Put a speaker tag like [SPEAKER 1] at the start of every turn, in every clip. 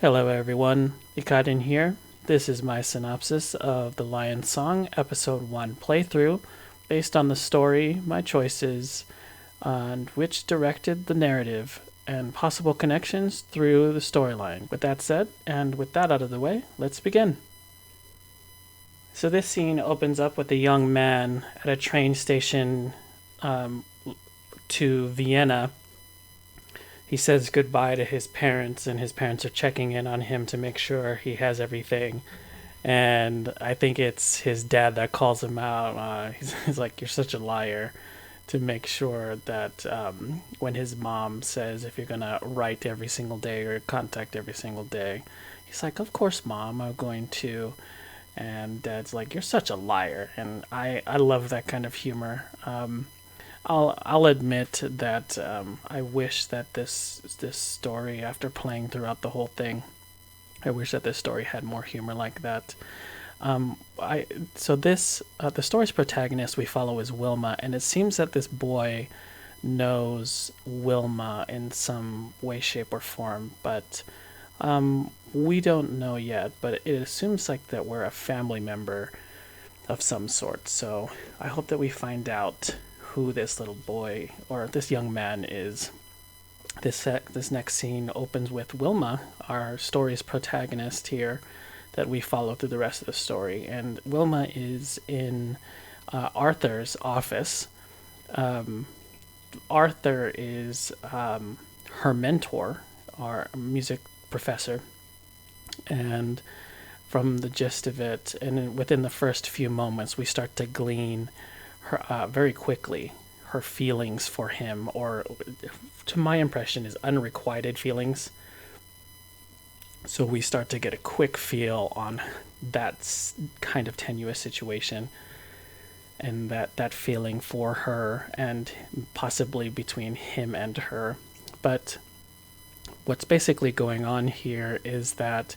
[SPEAKER 1] Hello, everyone. Ikaden here. This is my synopsis of The Lion Song, Episode 1 playthrough, based on the story, my choices, and which directed the narrative, and possible connections through the storyline. With that said, and with that out of the way, let's begin. So, this scene opens up with a young man at a train station to Vienna. He says goodbye to his parents, and his parents are checking in on him to make sure he has everything. And I think it's his dad that calls him out. He's like, "You're such a liar," to make sure that when his mom says, "If you're gonna write every single day or contact every single day," he's like, "Of course, mom, I'm going to." And dad's like, "You're such a liar," and I love that kind of humor. I'll admit that I wish that this story, after playing throughout the whole thing, I wish that this story had more humor like that. I so this The story's protagonist we follow is Wilma, and it seems that this boy knows Wilma in some way, shape, or form, but we don't know yet. But it assumes like that we're a family member of some sort. So I hope that we find out who this little boy or this young man is. This next scene opens with Wilma, our story's protagonist here, that we follow through the rest of the story. And Wilma is in Arthur's office. Arthur is her mentor, our music professor, and from the gist of it, and within the first few moments, we start to glean her very quickly her feelings for him, or to my impression, is unrequited feelings. So we start to get a quick feel on that kind of tenuous situation, and that feeling for her, and possibly between him and her. But what's basically going on here is that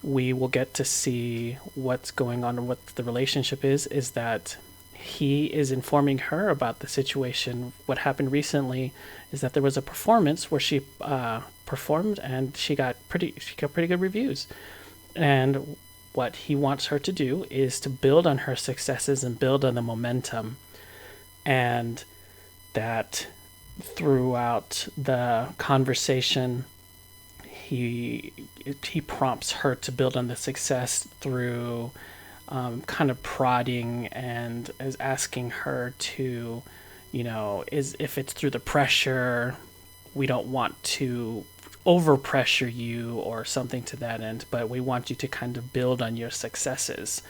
[SPEAKER 1] we will get to see what's going on and what the relationship is that he is informing her about the situation. What happened recently is that there was a performance where she performed, and she got pretty good reviews. And what he wants her to do is to build on her successes and build on the momentum, and that throughout the conversation, he prompts her to build on the success through kind of prodding, and is asking her to, if it's through the pressure, we don't want to overpressure you or something to that end, but we want you to kind of build on your successes.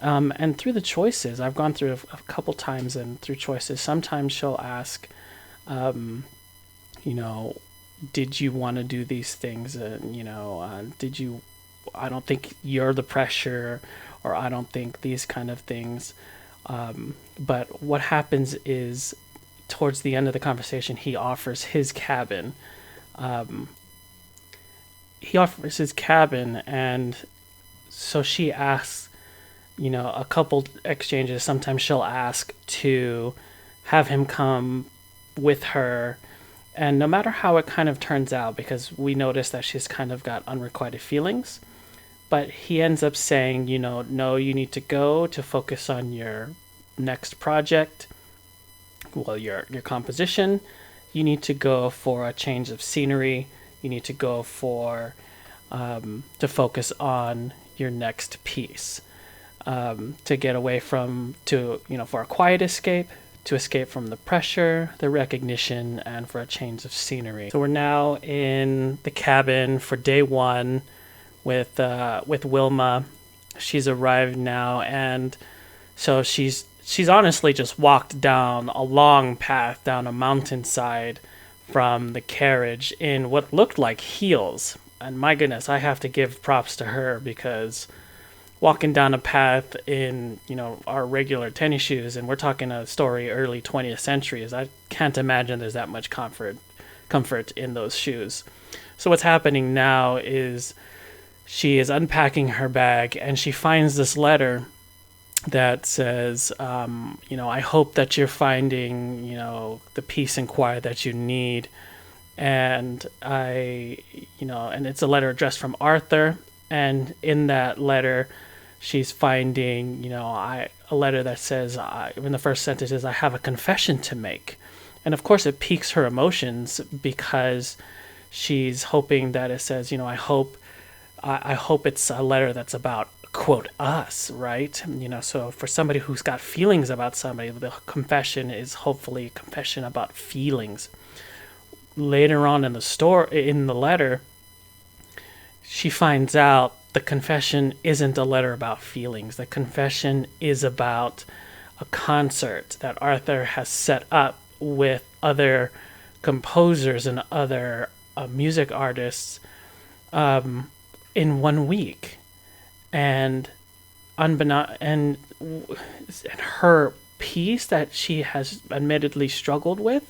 [SPEAKER 1] And through the choices, I've gone through a couple times, and through choices, sometimes she'll ask, did you want to do these things? Did you, I don't think you're the pressure, or I don't think these kind of things. But what happens is, towards the end of the conversation, he offers his cabin. And so she asks, a couple exchanges. Sometimes she'll ask to have him come with her. And no matter how it kind of turns out, because we notice that she's kind of got unrequited feelings, but he ends up saying, no, you need to go to focus on your next project. Well, your composition. You need to go for a change of scenery. You need to go for to focus on your next piece, to get away from for a quiet escape, to escape from the pressure, the recognition, and for a change of scenery. So we're now in the cabin for day one with Wilma. She's arrived now, and so she's honestly just walked down a long path down a mountainside from the carriage in what looked like heels. And my goodness, I have to give props to her, because walking down a path in our regular tennis shoes, and we're talking a story early 20th century, is I can't imagine there's that much comfort in those shoes. So what's happening now is she is unpacking her bag, and she finds this letter that says, I hope that you're finding, the peace and quiet that you need, And and it's a letter addressed from Arthur. And in that letter, she's finding, a letter that says, in the first sentence is, "I have a confession to make." And of course, it piques her emotions because she's hoping that it says, I hope it's a letter that's about, quote, us, right? So for somebody who's got feelings about somebody, the confession is hopefully a confession about feelings. Later on in the letter, she finds out the confession isn't a letter about feelings. The confession is about a concert that Arthur has set up with other composers and other music artists in 1 week. And and her piece that she has admittedly struggled with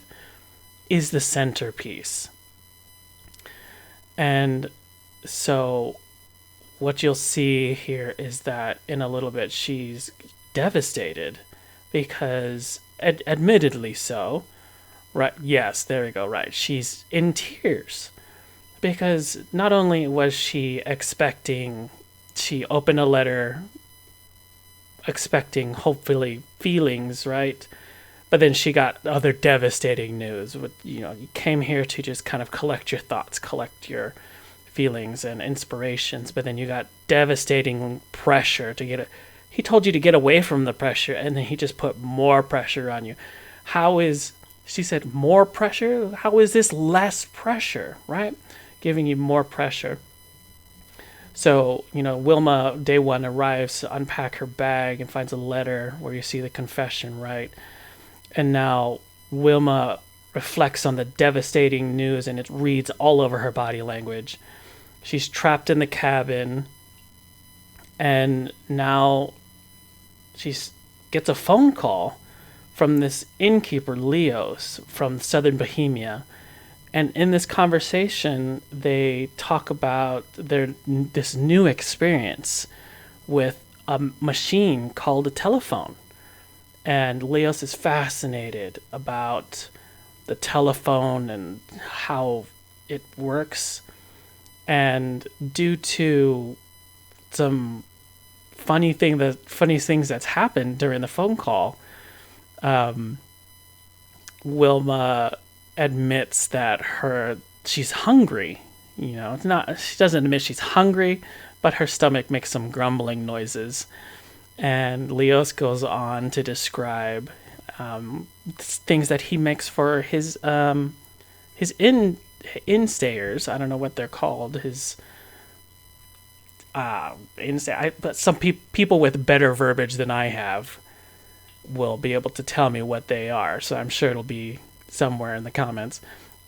[SPEAKER 1] is the centerpiece. And so what you'll see here is that in a little bit she's devastated because, admittedly so, right? Yes, there we go, right. She's in tears because not only was she opened a letter expecting hopefully feelings, right? But then she got other devastating news. You came here to just kind of collect your thoughts, collect your feelings and inspirations, but then you got devastating pressure to get it. He told you to get away from the pressure, and then he just put more pressure on you. She said, more pressure? How is this less pressure, right? Giving you more pressure. So, Wilma, day one, arrives to unpack her bag and finds a letter where you see the confession, right? And now Wilma reflects on the devastating news, and it reads all over her body language. She's trapped in the cabin, and now she gets a phone call from this innkeeper, Leos, from southern Bohemia. And in this conversation, they talk about this new experience with a machine called a telephone. And Leos is fascinated about the telephone and how it works. And due to some funny things that's happened during the phone call, Wilma admits that she's hungry. She doesn't admit she's hungry, but her stomach makes some grumbling noises. And Leos goes on to describe things that he makes for his in-stayers. I don't know what they're called. His but some people with better verbiage than I have will be able to tell me what they are. So I'm sure it'll be somewhere in the comments.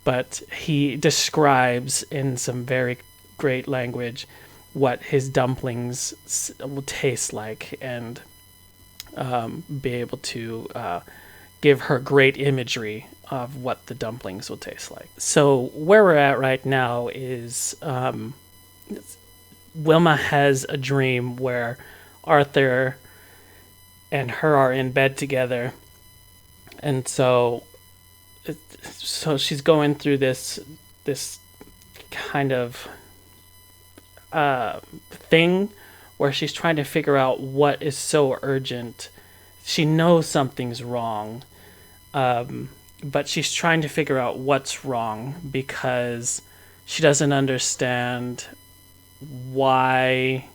[SPEAKER 1] But he describes in some very great language what his dumplings will taste like, and be able to give her great imagery of what the dumplings will taste like. So where we're at right now is Wilma has a dream where Arthur and her are in bed together, and so she's going through this kind of thing where she's trying to figure out what is so urgent. She knows something's wrong, but she's trying to figure out what's wrong because she doesn't understand why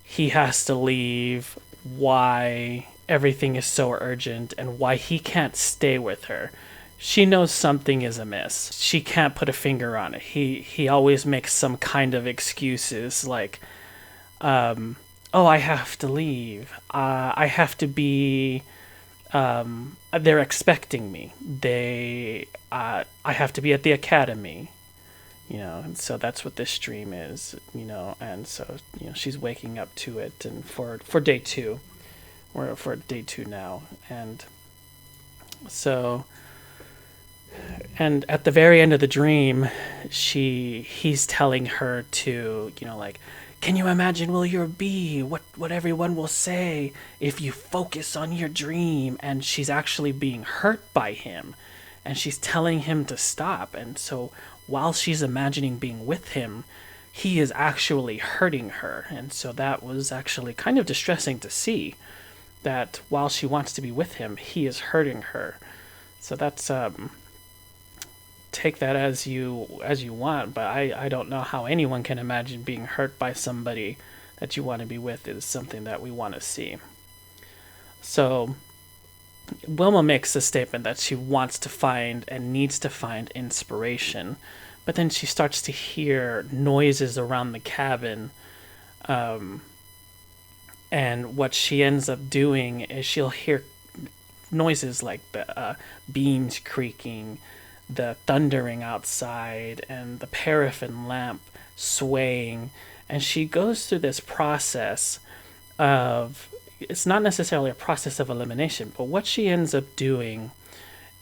[SPEAKER 1] he has to leave, why everything is so urgent, and why he can't stay with her. She knows something is amiss. She can't put a finger on it. He always makes some kind of excuses like, oh, I have to leave. I have to be, they're expecting me. I have to be at the academy, and so that's what this stream is, and so, she's waking up to it, and for day two, we're for day two now, and so, and at the very end of the dream, he's telling her to, can you imagine will you be what everyone will say if you focus on your dream? And she's actually being hurt by him, and she's telling him to stop. And so while she's imagining being with him, he is actually hurting her. And so that was actually kind of distressing to see, that while she wants to be with him, he is hurting her. So that's take that as you want, but I don't know how anyone can imagine being hurt by somebody that you want to be with is something that we want to see. So Wilma makes the statement that she wants to find and needs to find inspiration, but then she starts to hear noises around the cabin. And what she ends up doing is she'll hear noises like the beams creaking, the thundering outside, and the paraffin lamp swaying. And she goes through this process of, it's not necessarily a process of elimination, but what she ends up doing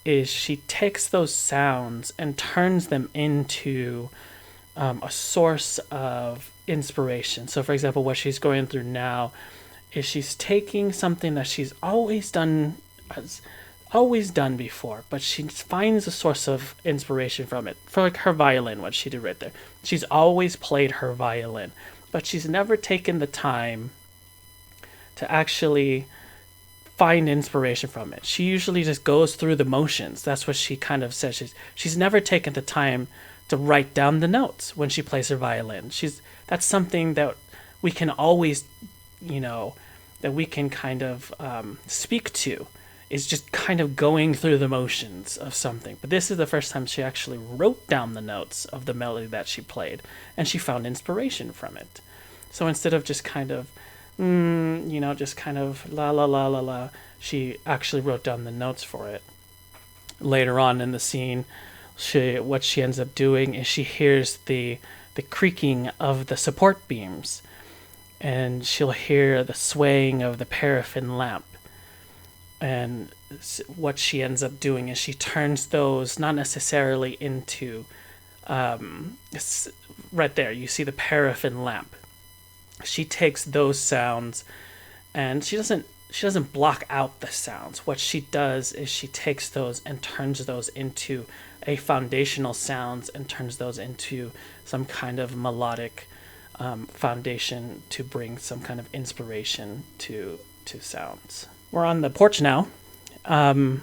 [SPEAKER 1] is she takes those sounds and turns them into a source of inspiration. So, for example, what she's going through now is she's taking something that she's always done before, but she finds a source of inspiration from it. For like her violin, what she did right there. She's always played her violin, but she's never taken the time to actually find inspiration from it. She usually just goes through the motions. That's what she kind of says. She's never taken the time to write down the notes when she plays her violin. That's something that we can always, that we can kind of speak to, is just kind of going through the motions of something. But this is the first time she actually wrote down the notes of the melody that she played, and she found inspiration from it. So instead of just kind of, just kind of la la la la la, she actually wrote down the notes for it. Later on in the scene, what she ends up doing is she hears the creaking of the support beams, and she'll hear the swaying of the paraffin lamp. And what she ends up doing is she turns those not necessarily into, right there, you see the paraffin lamp. She takes those sounds, and she doesn't block out the sounds. What she does is she takes those and turns those into a foundational sounds, and turns those into some kind of melodic foundation to bring some kind of inspiration to sounds. We're on the porch now, and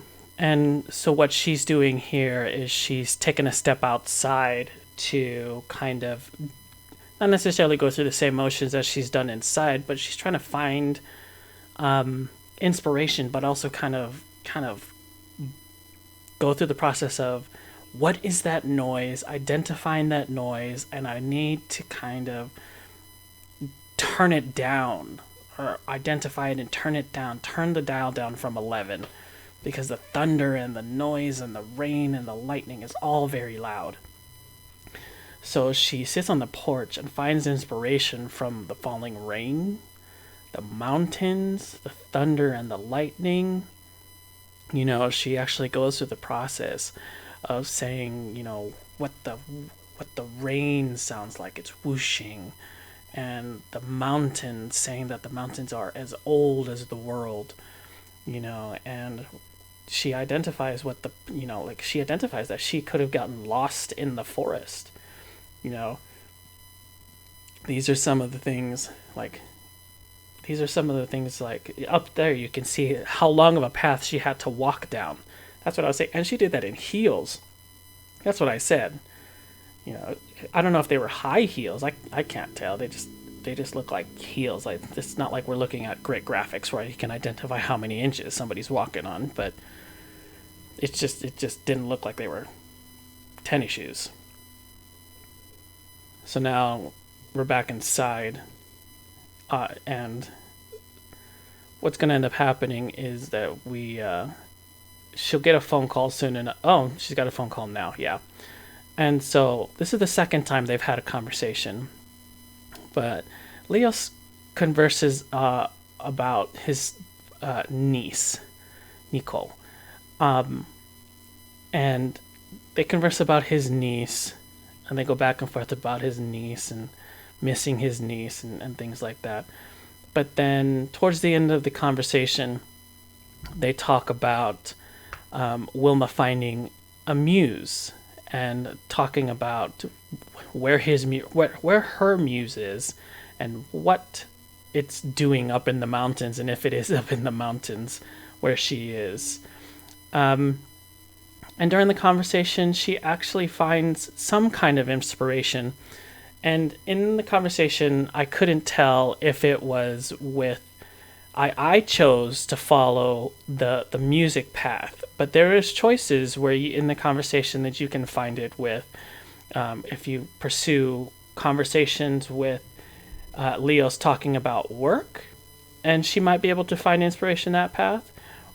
[SPEAKER 1] so what she's doing here is she's taken a step outside to kind of not necessarily go through the same motions as she's done inside, but she's trying to find inspiration, but also kind of go through the process of, what is that noise, identifying that noise, and I need to kind of turn it down, or identify it and turn it down, turn the dial down from 11, because the thunder and the noise and the rain and the lightning is all very loud. So she sits on the porch and finds inspiration from the falling rain, the mountains, the thunder and the lightning. She actually goes through the process of saying, what the rain sounds like, it's whooshing, and the mountains, saying that the mountains are as old as the world, and she identifies she identifies that she could have gotten lost in the forest. These are some of the things, up there you can see how long of a path she had to walk down. That's what I was saying. And she did that in heels. That's what I said. I don't know if they were high heels. I can't tell. They just look like heels. It's not like we're looking at great graphics where you can identify how many inches somebody's walking on, but it just didn't look like they were tennis shoes. So now we're back inside, and what's going to end up happening is that she'll get a phone call soon enough. Oh, she's got a phone call now, yeah. And so this is the second time they've had a conversation. But Leos converses about his niece, Nicole. And they converse about his niece, and they go back and forth about his niece and missing his niece and things like that. But then towards the end of the conversation, they talk about Wilma finding a muse, and talking about where where her muse is and what it's doing up in the mountains, and if it is up in the mountains where she is. And during the conversation, she actually finds some kind of inspiration. And in the conversation, I couldn't tell if it was with. I chose to follow the music path, but there is choices where in the conversation that you can find it with. If you pursue conversations with Leo's talking about work, and she might be able to find inspiration that path,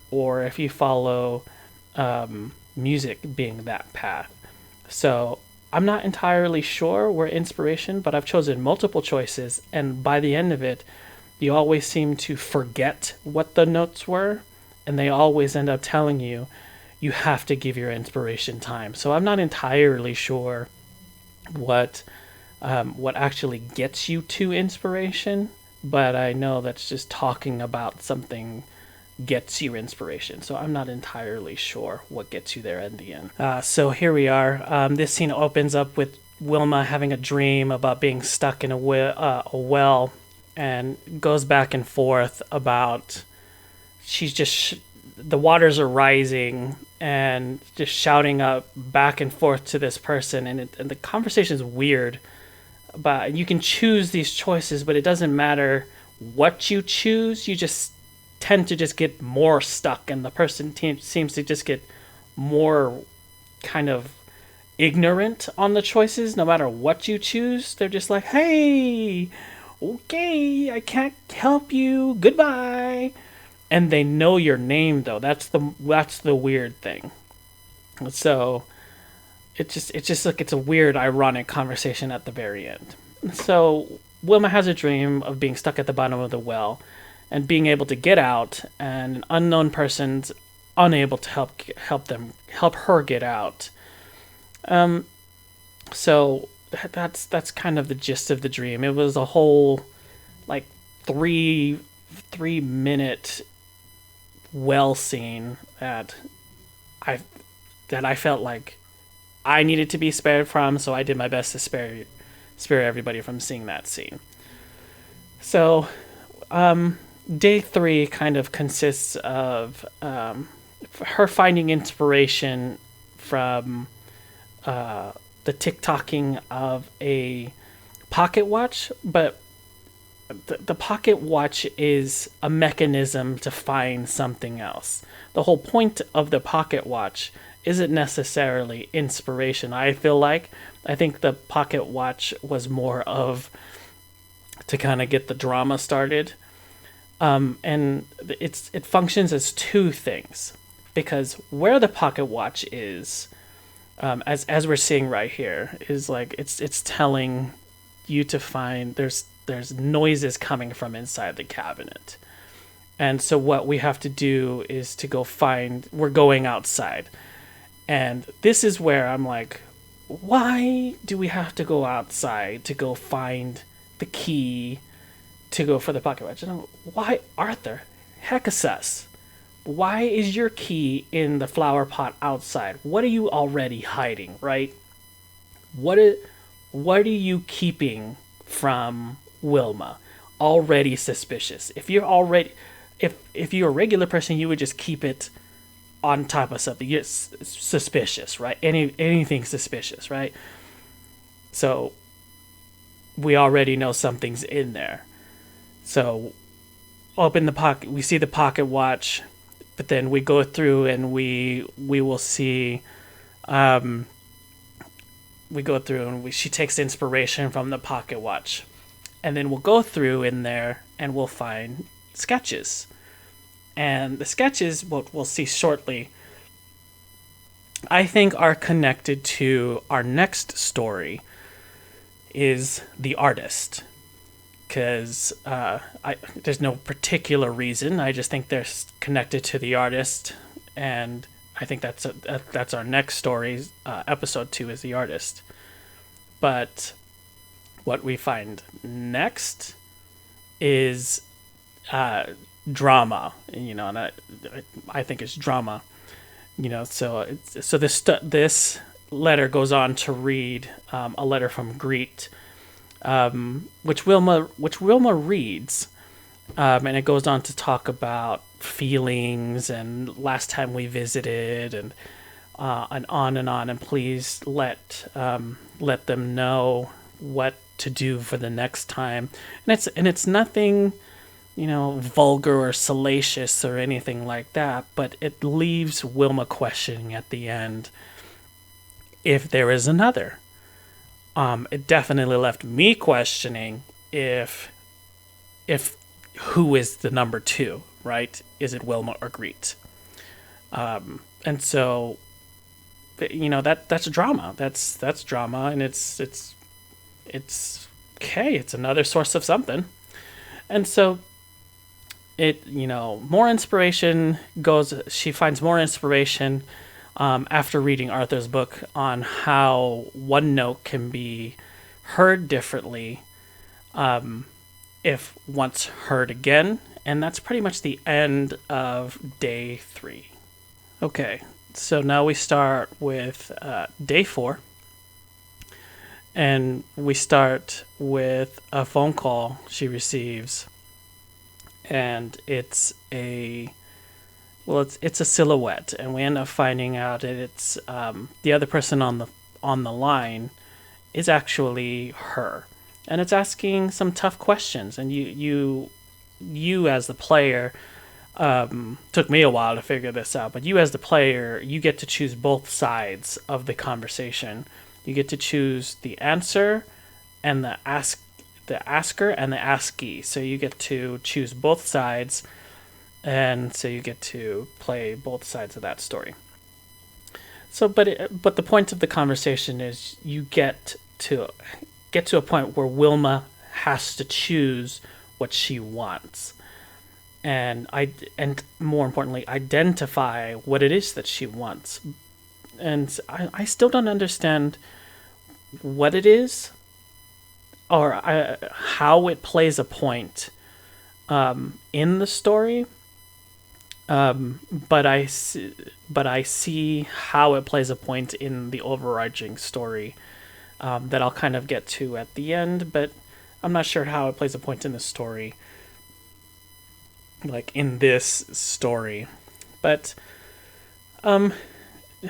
[SPEAKER 1] or if you follow music being that path. So I'm not entirely sure where inspiration, but I've chosen multiple choices, and by the end of it, you always seem to forget what the notes were, and they always end up telling you you have to give your inspiration time. So I'm not entirely sure what actually gets you to inspiration, but I know that's just talking about something gets you inspiration. So I'm not entirely sure what gets you there at the end. So here we are. This scene opens up with Wilma having a dream about being stuck in a well, and goes back and forth about she's just the waters are rising and just shouting up back and forth to this person, and the conversation is weird. But you can choose these choices, but it doesn't matter what you choose. You just tend to just get more stuck, and the person seems to just get more kind of ignorant on the choices. No matter what you choose, they're just like, hey, okay, I can't help you, goodbye. And they know your name, though. That's the weird thing. So it's just like it's a weird, ironic conversation at the very end. So Wilma has a dream of being stuck at the bottom of the well and being able to get out, and an unknown person's unable to help her get out. So that's kind of the gist of the dream. It was a whole like 3-minute well scene that I felt like I needed to be spared from, so I did my best to spare everybody from seeing that scene. So day 3 kind of consists of her finding inspiration from the tick-tocking of a pocket watch, but the pocket watch is a mechanism to find something else. The whole point of the pocket watch isn't necessarily inspiration. I think the pocket watch was more of to kind of get the drama started. And it functions as two things, because where the pocket watch is, as we're seeing right here, is like it's telling you to find there's noises coming from inside the cabinet. And so what we have to do is to go we're going outside. And this is where I'm like, why do we have to go outside to go find the key to go for the pocket watch? And why, Arthur? Heck a sus. Why is your key in the flower pot outside? What are you already hiding, right? What are you keeping from Wilma? Already suspicious. If you're a regular person, you would just keep it on top of something. You're suspicious, right? Anything suspicious, right? So we already know something's in there. So open the pocket. We see the pocket watch, but then we go through and we will see. We go through and she takes inspiration from the pocket watch, and then we'll go through in there and we'll find sketches. And the sketches, we'll see shortly, I think are connected to our next story, is the artist. Because there's no particular reason. I just think they're connected to the artist. And I think that's our next story. Episode 2 is the artist. But what we find next is drama, and I think it's drama, so this letter goes on to read a letter from Greet, which Wilma reads, and it goes on to talk about feelings and last time we visited, and on and on. And please let them know what to do for the next time. And it's nothing, vulgar or salacious or anything like that, but it leaves Wilma questioning at the end if there is another. It definitely left me questioning if who is the number two, right? Is it Wilma or Greet? And so, that's drama. That's drama, and it's okay. It's another source of something, and so more inspiration goes. She finds more inspiration after reading Arthur's book on how one note can be heard differently if once heard again. And that's pretty much the end of day 3. Okay, so now we start with day 4. And we start with a phone call she receives. And it's a silhouette, and we end up finding out that it's the other person on the line is actually her, and it's asking some tough questions. And you as the player, took me a while to figure this out, but you as the player, you get to choose both sides of the conversation. You get to choose the answer and the asker and the askee. So you get to choose both sides. And so you get to play both sides of that story. So, but the point of the conversation is you get to a point where Wilma has to choose what she wants, and more importantly, identify what it is that she wants. And I still don't understand what it is, or how it plays a point in the story. But I see how it plays a point in the overarching story that I'll kind of get to at the end. But I'm not sure how it plays a point in the story, like in this story. But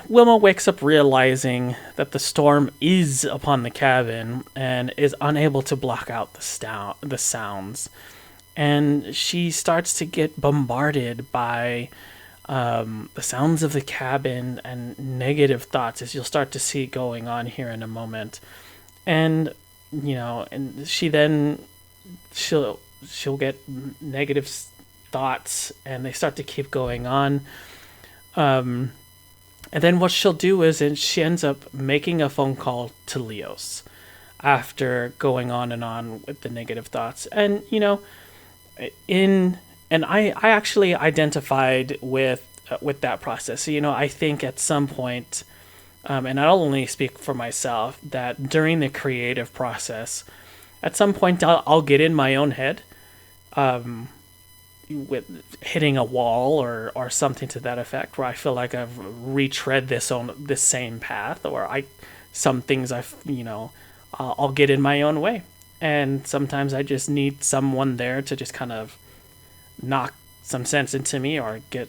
[SPEAKER 1] Wilma wakes up realizing that the storm is upon the cabin and is unable to block out the sounds. And she starts to get bombarded by the sounds of the cabin and negative thoughts, as you'll start to see going on here in a moment. And and she'll get negative thoughts, and they start to keep going on. And then what she'll do is she ends up making a phone call to Leos after going on and on with the negative thoughts. And I actually identified with that process. So, I think at some point, and I'll only speak for myself, that during the creative process, at some point I'll get in my own head, with hitting a wall or something to that effect, where I feel like I've retread this same path, or some things I'll get in my own way. And sometimes I just need someone there to just kind of knock some sense into me, or get,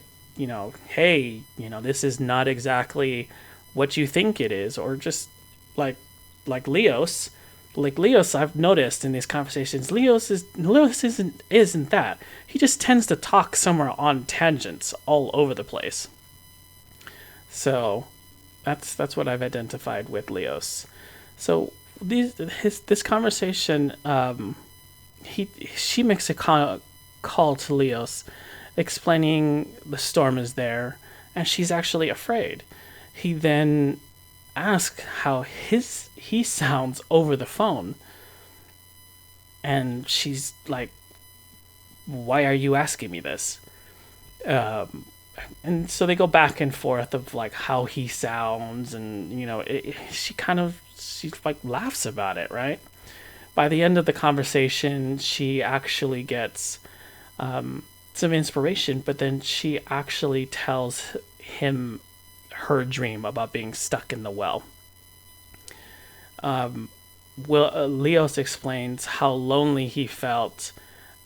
[SPEAKER 1] hey, this is not exactly what you think it is. Or just like Leos. Like Leos, I've noticed in these conversations, Leos isn't that. He just tends to talk somewhere on tangents all over the place. So that's what I've identified with Leos. So this conversation, she makes a call to Leos, explaining the storm is there, and she's actually afraid. He then asks how he sounds over the phone, and she's like, "Why are you asking me this?" And so they go back and forth of like how he sounds, and she like laughs about it, right? By the end of the conversation, she actually gets some inspiration, but then she actually tells him her dream about being stuck in the well. Leos explains how lonely he felt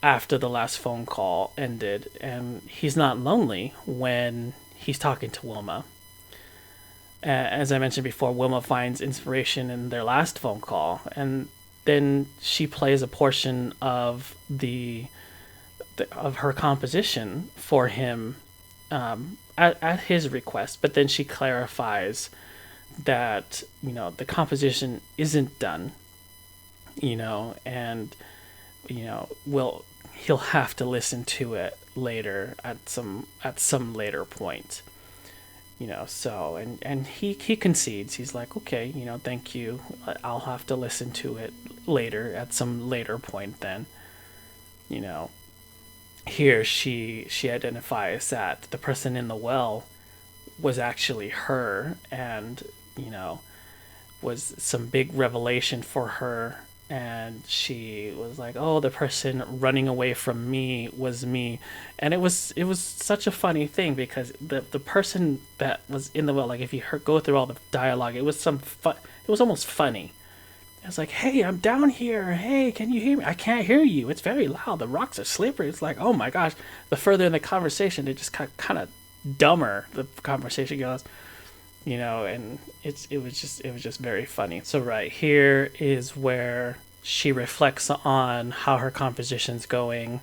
[SPEAKER 1] after the last phone call ended, and he's not lonely when he's talking to Wilma. As I mentioned before, Wilma finds inspiration in their last phone call, and then she plays a portion of of her composition for him at his request. But then she clarifies that the composition isn't done, and he'll have to listen to it later at some later point. So and he concedes. He's like, okay, thank you, I'll have to listen to it later at some later point. Then here she identifies that the person in the well was actually her, and was some big revelation for her. And she was like, oh, the person running away from me was me. And it was such a funny thing, because the person that was in the well, like, if you go through all the dialogue, it was almost funny. It was like, hey, I'm down here, hey, can you hear me? I can't hear you, it's very loud, the rocks are slippery. It's like, oh my gosh. The further in the conversation, it just kind of dumber the conversation goes, and it was just very funny. So right here is where she reflects on how her composition's going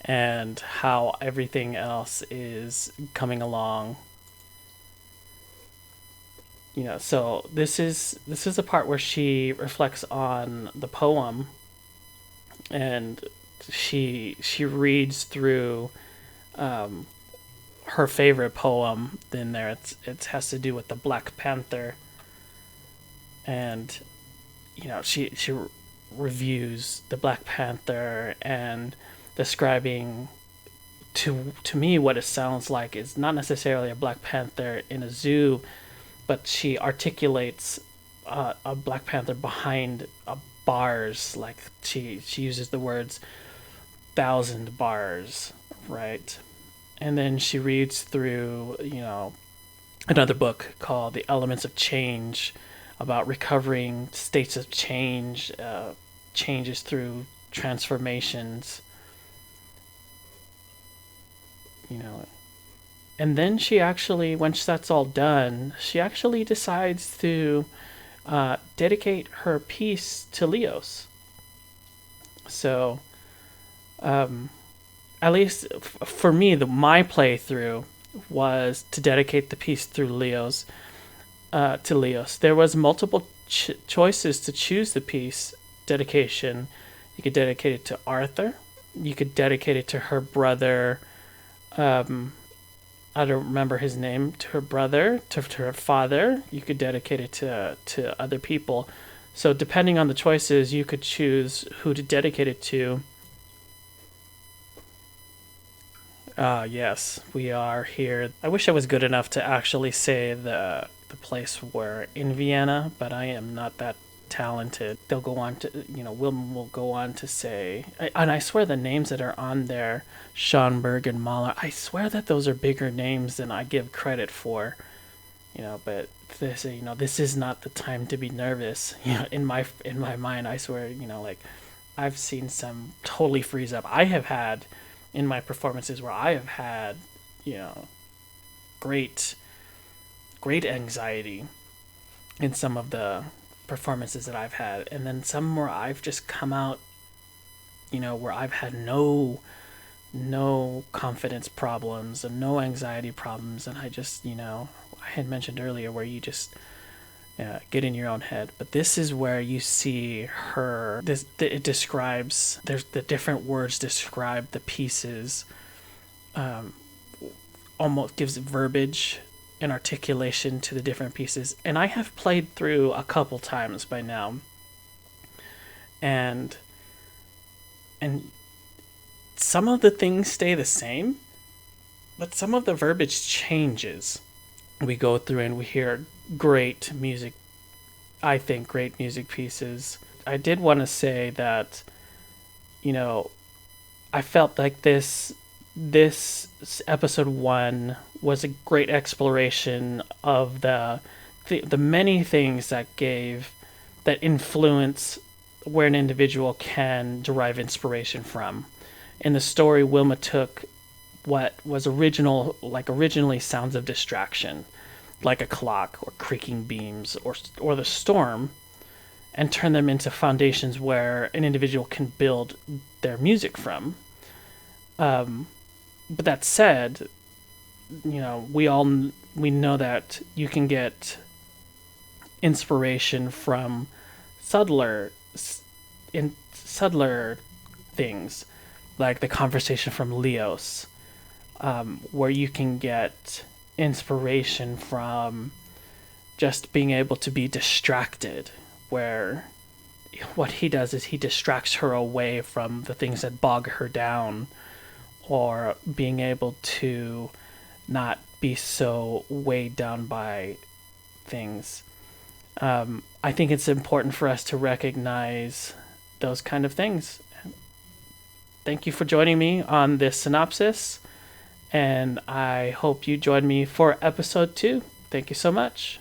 [SPEAKER 1] and how everything else is coming along. So this is a part where she reflects on the poem, and she reads through her favorite poem in there. It has to do with the Black Panther, and she reviews the Black Panther and describing to me what it sounds like is not necessarily a Black Panther in a zoo, but she articulates a Black Panther behind bars. Like she uses the words 1,000 bars, right? And then she reads through, another book called The Elements of Change, about recovering states of change, changes through transformations. And then she actually, once that's all done, she actually decides to dedicate her piece to Leos. So, at least for me, my playthrough was to dedicate the piece through Leos. To Leos, there was multiple choices to choose the piece dedication. You could dedicate it to Arthur. You could dedicate it to her brother. I don't remember his name. To her brother, to her father. You could dedicate it to other people. So depending on the choices, you could choose who to dedicate it to. Yes, we are here. I wish I was good enough to actually say the place we're in Vienna, but I am not that talented. They'll go on to, Wilma will go on to say, and I swear the names that are on there, Schönberg and Mahler, I swear that those are bigger names than I give credit for. But this is not the time to be nervous. In my mind, I swear, like, I've seen some totally freeze up. I have had in my performances where I have had, great anxiety in some of the performances that I've had, and then some where I've just come out, where I've had no confidence problems and no anxiety problems, and I just, I had mentioned earlier where you just get in your own head. But this is where you see her. It describes. There's the different words describe the pieces. Almost gives verbiage and articulation to the different pieces. And I have played through a couple times by now, and some of the things stay the same, but some of the verbiage changes. We go through and we hear great music. I think great music pieces. I did want to say that, I felt like this episode 1 was a great exploration of the many things that gave that influence where an individual can derive inspiration from. In the story, Wilma took what was originally sounds of distraction, like a clock or creaking beams or the storm, and turn them into foundations where an individual can build their music from. But that said, we know that you can get inspiration from subtler things, like the conversation from Leos, where you can get inspiration from just being able to be distracted, where what he does is he distracts her away from the things that bog her down, or being able to not be so weighed down by things. I think it's important for us to recognize those kind of things. Thank you for joining me on this synopsis, and I hope you join me for episode 2. Thank you so much.